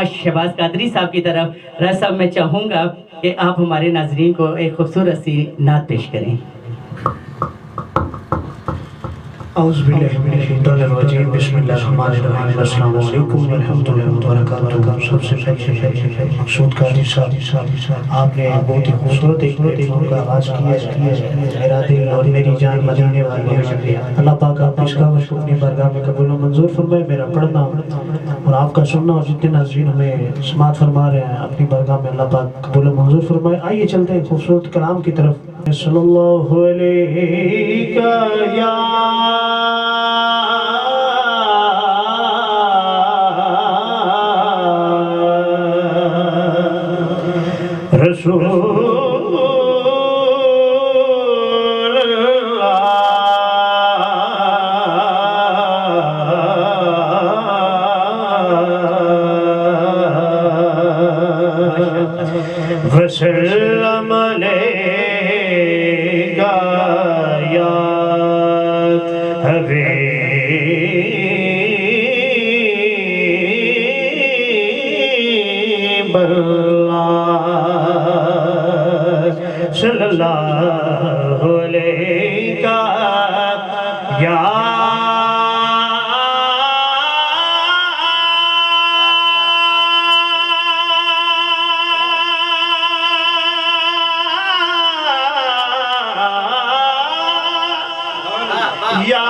शहबाज कादरी साहब की तरफ रह मैं चाहूँगा कि आप हमारे नाजरीन को एक खूबसूरत सी नात पेश करें। सबसे मकसूद क़ादी साहब आपने बहुत ही खूबसूरत एक का आगाज़ किया। मेरा दिल और मेरी जान मदीने वाले, अल्लाह पाक आप इसका अपनी बारगाह में कबूल और मंजूर फरमाए। मेरा पढ़ना और आपका सुनना और जितने नाज़रीन हमें समाअत फरमा रहे हैं अपनी बारगाह में अल्लाह पाक कबूल और मंजूर फरमाए। आइए चलते हैं खूबसूरत कलाम की तरफ। सल्लल्लाहु अलैहि या रसूल वसल्लम अलैका या हबीब अल्लाह सल्लल्लाहु अलैका या या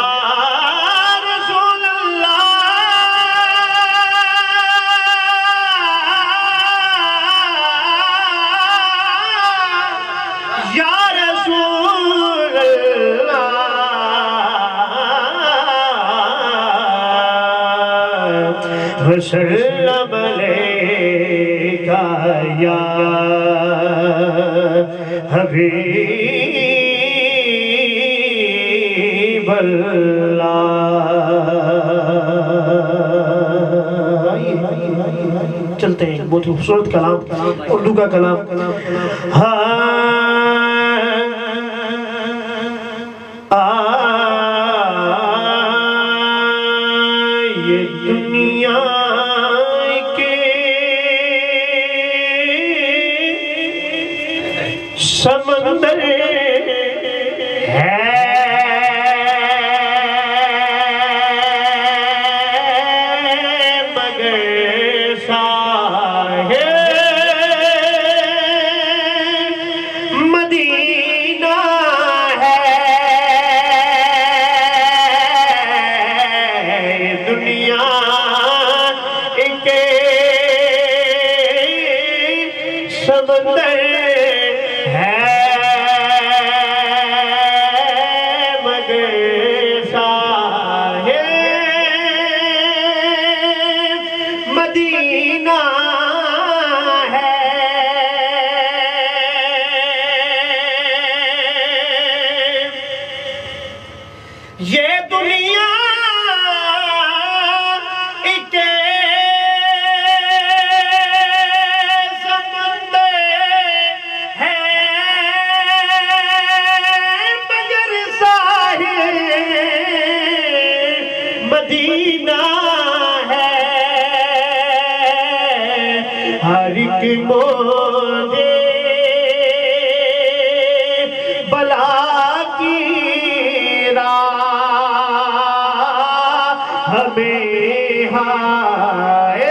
रसूल अल्लाह या रसूल अल्लाह वसल्लम अलैका या हबीब चलते हैं। बहुत खूबसूरत कलाम, उर्दू का कलाम। ये दुनिया के समंदर है समंदर है मगर साहिब मदीना है। ये दुनिया मदीना है हर एक मोजे बला की राह हमें हाय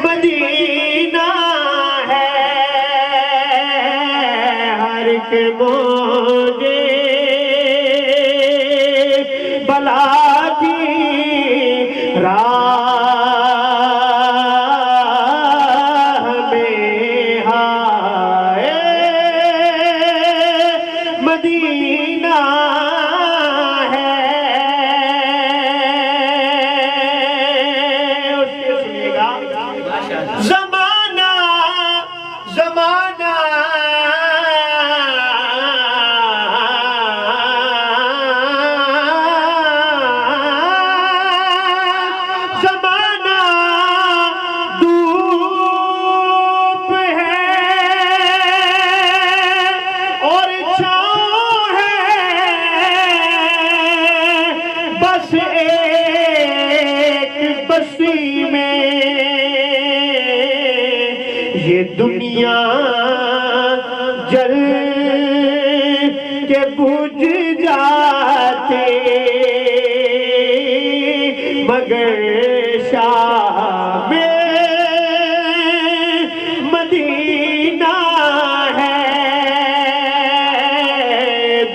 मदीना है हर एक मोजे बला की राह میں یہ دنیا جل کے بجھ جاتے مگر شام مدینہ ہے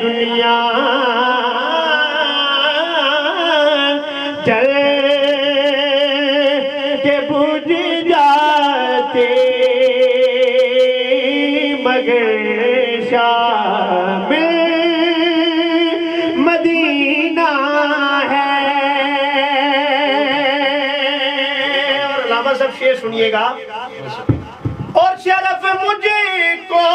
دنیا جل کے بجھ جاتے مگر شام مدینہ ہے. اور علامہ صاحب شعر سنیے گا. اور شرف مجھے کو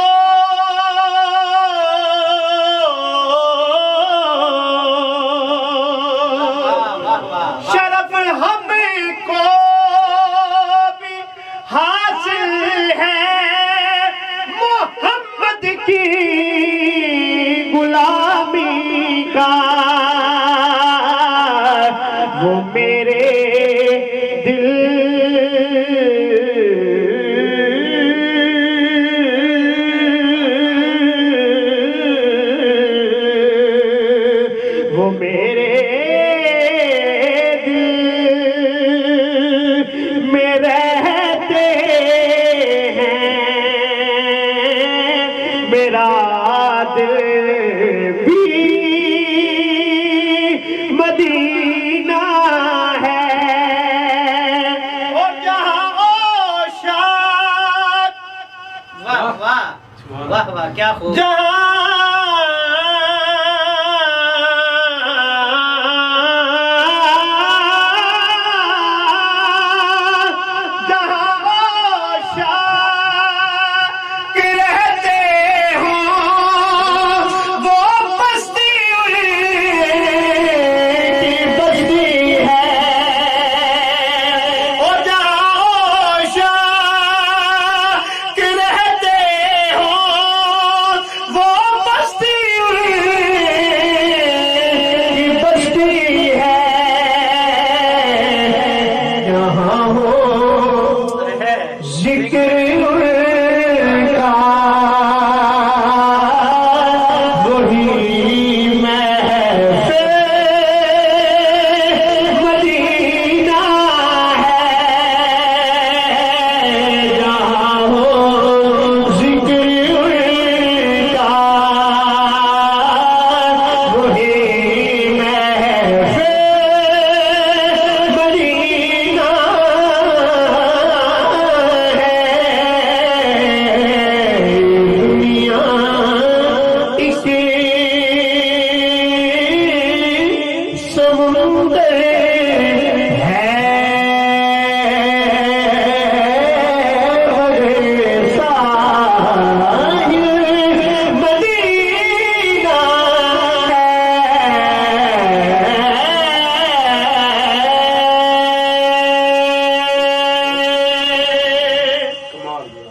شرف ہم کو بھی حاصل ہے محمد کی غلامی کا. وہ میرے دل وہ میرے دل میں رہتے ہیں. میرا دل بھی مدینہ ہے. اور جہاں اوشاد واہ واہ واہ واہ کیا خوب.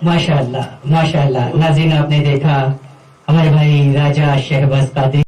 ماشاءاللہ ماشاءاللہ. ناظرین آپ نے دیکھا ہمارے بھائی راجہ شہباز قادری